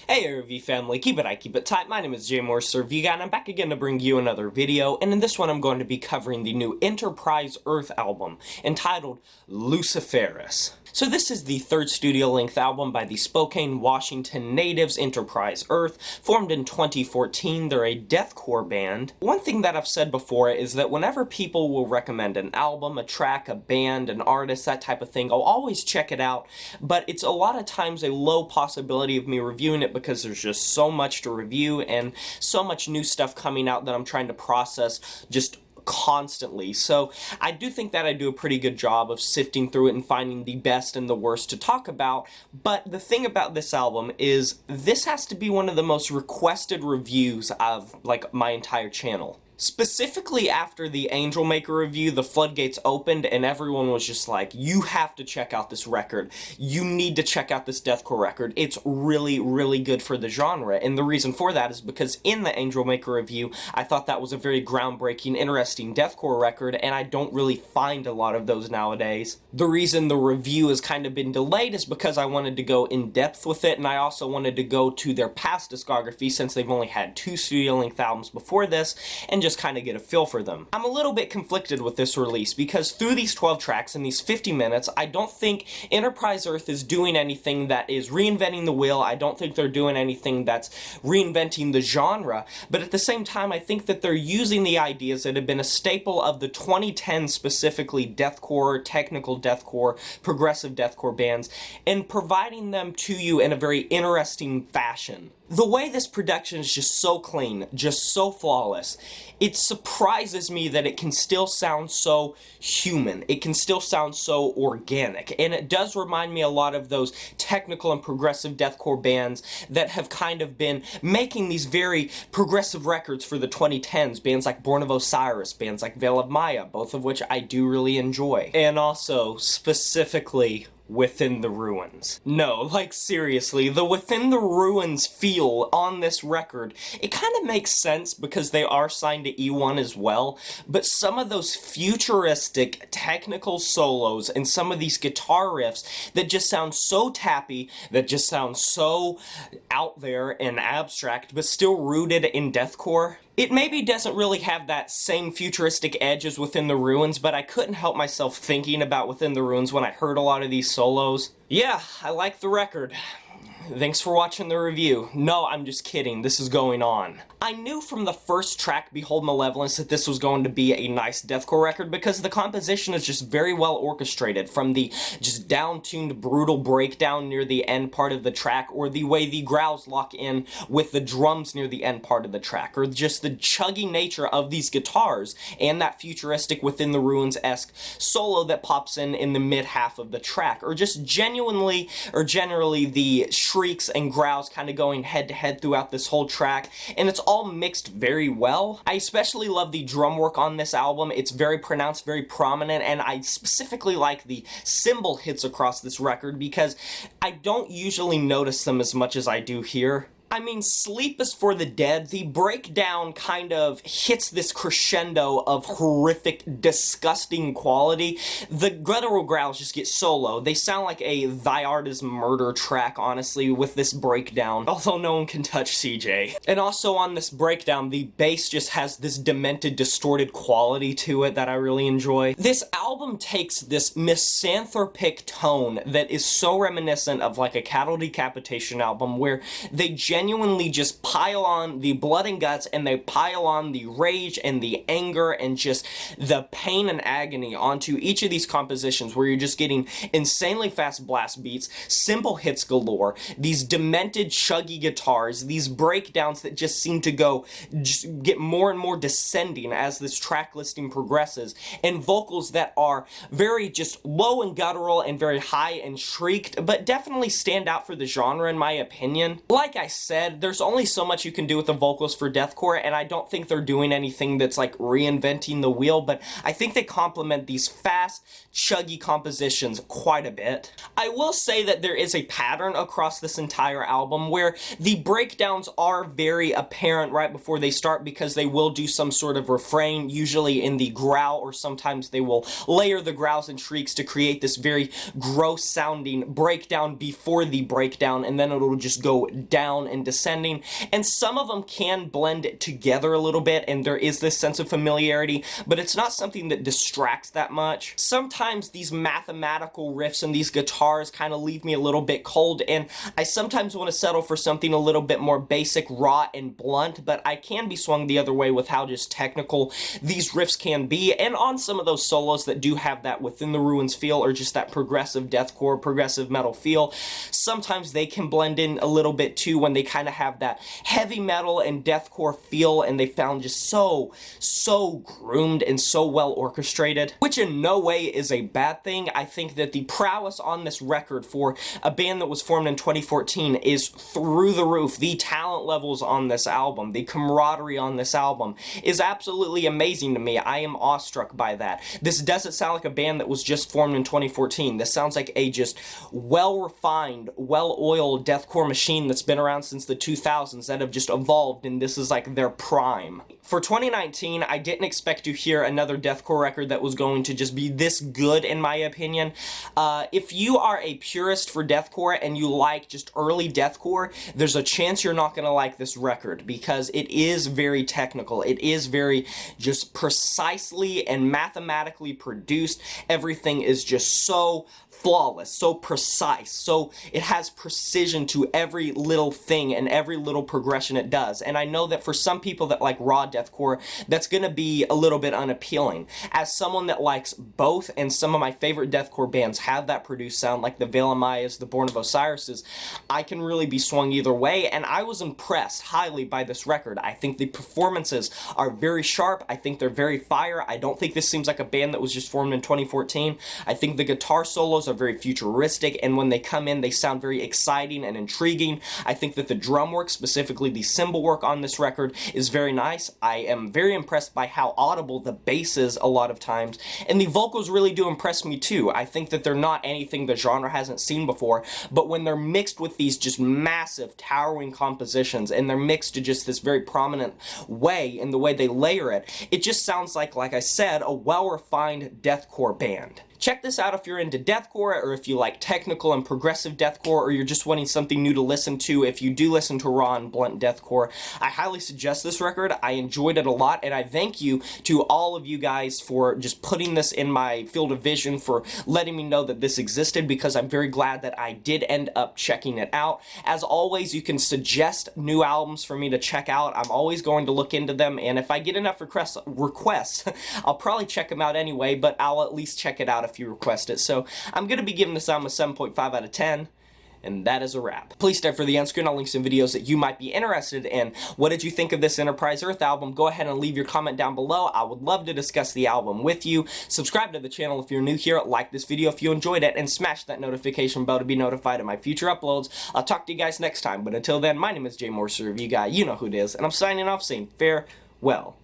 Hey RV family, keep it tight. My name is Jay Morse, Vegan, and I'm back again to bring you another video, and in this one I'm going to be covering the new Enterprise Earth album, entitled Luciferous. So this is the third studio-length album by the Spokane, Washington natives Enterprise Earth, formed in 2014. They're a deathcore band. One thing that I've said before is that whenever people will recommend an album, a track, a band, an artist, that type of thing, I'll always check it out, but it's a lot of times a low possibility of me reviewing it because there's just so much to review and so much new stuff coming out that I'm trying to process just constantly. So I do think that I do a pretty good job of sifting through it and finding the best and the worst to talk about, but the thing about this album is this has to be one of the most requested reviews of like my entire channel. Specifically after the Angel Maker review, the floodgates opened and everyone was just like, you have to check out this record. You need to check out this deathcore record. It's really, really good for the genre. And the reason for that is because in the Angel Maker review, I thought that was a very groundbreaking, interesting deathcore record, and I don't really find a lot of those nowadays. The reason the review has kind of been delayed is because I wanted to go in depth with it, and I also wanted to go to their past discography since they've only had 2 studio-length albums before this, and just kind of get a feel for them. I'm a little bit conflicted with this release because through these 12 tracks in these 50 minutes, I don't think Enterprise Earth is doing anything that is reinventing the wheel. I don't think they're doing anything that's reinventing the genre, but at the same time, I think that they're using the ideas that have been a staple of the 2010s, specifically deathcore, technical deathcore, progressive deathcore bands, and providing them to you in a very interesting fashion. The way this production is just so clean, just so flawless, it surprises me that it can still sound so human. It can still sound so organic. And it does remind me a lot of those technical and progressive deathcore bands that have kind of been making these very progressive records for the 2010s. Bands like Born of Osiris, bands like Veil of Maya, both of which I do really enjoy. And also, specifically, Within the Ruins. No, like seriously, the Within the Ruins feel on this record, it kind of makes sense because they are signed to E1 as well, but some of those futuristic technical solos and some of these guitar riffs that just sound so tappy, that just sound so out there and abstract, but still rooted in deathcore. It maybe doesn't really have that same futuristic edge as Within the Ruins, but I couldn't help myself thinking about Within the Ruins when I heard a lot of these solos. Yeah, I like the record. Thanks for watching the review. No, I'm just kidding. This is going on. I knew from the first track, Behold Malevolence, that this was going to be a nice deathcore record because the composition is just very well orchestrated, from the just down-tuned brutal breakdown near the end part of the track, or the way the growls lock in with the drums near the end part of the track, or just the chuggy nature of these guitars, and that futuristic Within the Ruins-esque solo that pops in the mid-half of the track, or just genuinely, or generally the shrieks and growls kind of going head-to-head throughout this whole track, and it's all mixed very well. I especially love the drum work on this album. It's very pronounced, very prominent, and I specifically like the cymbal hits across this record because I don't usually notice them as much as I do here. I mean, Sleep is for the Dead, the breakdown kind of hits this crescendo of horrific, disgusting quality. The guttural growls just get solo. They sound like a Thy Art Is Murder track, honestly, with this breakdown, although no one can touch CJ. And also on this breakdown, the bass just has this demented, distorted quality to it that I really enjoy. This album takes this misanthropic tone that is so reminiscent of like a Cattle Decapitation album where they genuinely just pile on the blood and guts, and they pile on the rage and the anger and just the pain and agony onto each of these compositions, where you're just getting insanely fast blast beats, simple hits galore, these demented chuggy guitars, these breakdowns that just seem to just get more and more descending as this track listing progresses, and vocals that are very just low and guttural and very high and shrieked, but definitely stand out for the genre in my opinion. Like I said, there's only so much you can do with the vocals for deathcore, and I don't think they're doing anything that's like reinventing the wheel, but I think they complement these fast, chuggy compositions quite a bit. I will say that there is a pattern across this entire album where the breakdowns are very apparent right before they start because they will do some sort of refrain, usually in the growl, or sometimes they will layer the growls and shrieks to create this very gross sounding breakdown before the breakdown, and then it'll just go down and and descending, and some of them can blend it together a little bit, and there is this sense of familiarity, but it's not something that distracts that much. Sometimes these mathematical riffs and these guitars kind of leave me a little bit cold, and I sometimes want to settle for something a little bit more basic, raw, and blunt, but I can be swung the other way with how just technical these riffs can be, and on some of those solos that do have that Within the Ruins feel, or just that progressive deathcore, progressive metal feel, sometimes they can blend in a little bit too when they kind of have that heavy metal and deathcore feel, and they found just so groomed and so well orchestrated, which in no way is a bad thing. I think that the prowess on this record for a band that was formed in 2014 is through the roof. The talent levels on this album, the camaraderie on this album is absolutely amazing to me. I am awestruck by that. This doesn't sound like a band that was just formed in 2014. This sounds like a just well-refined, well-oiled deathcore machine that's been around since the 2000s that have just evolved, and this is like their prime. For 2019, I didn't expect to hear another deathcore record that was going to just be this good, in my opinion. If you are a purist for deathcore and you like just early deathcore, there's a chance you're not going to like this record, because it is very technical. It is very just precisely and mathematically produced. Everything is just so flawless, so precise, so it has precision to every little thing and every little progression it does. And I know that for some people that like raw deathcore, that's going to be a little bit unappealing. As someone that likes both, and some of my favorite deathcore bands have that produced sound, like the Veil of Mayas, the Born of Osirises, I can really be swung either way, and I was impressed highly by this record. I think the performances are very sharp. I think they're very fire. I don't think this seems like a band that was just formed in 2014. I think the guitar solos are very futuristic, and when they come in, they sound very exciting and intriguing. I think that the drum work, specifically the cymbal work on this record, is very nice. I am very impressed by how audible the bass is a lot of times, and the vocals really do impress me too. I think that they're not anything the genre hasn't seen before, but when they're mixed with these just massive, towering compositions, and they're mixed to just this very prominent way in the way they layer it, it just sounds like I said, a well-refined deathcore band. Check this out if you're into deathcore, or if you like technical and progressive deathcore, or you're just wanting something new to listen to. If you do listen to raw and blunt deathcore, I highly suggest this record. I enjoyed it a lot, and I thank you to all of you guys for just putting this in my field of vision, for letting me know that this existed, because I'm very glad that I did end up checking it out. As always, you can suggest new albums for me to check out. I'm always going to look into them, and if I get enough requests, I'll probably check them out anyway, but I'll at least check it out if you request it. So I'm going to be giving this album a 7.5 out of 10. And that is a wrap. Please stay for the end screen. I'll link some videos that you might be interested in. What did you think of this Enterprise Earth album? Go ahead and leave your comment down below. I would love to discuss the album with you. Subscribe to the channel if you're new here. Like this video if you enjoyed it. And smash that notification bell to be notified of my future uploads. I'll talk to you guys next time. But until then, my name is Jay Morser. You know who it is. And I'm signing off saying farewell.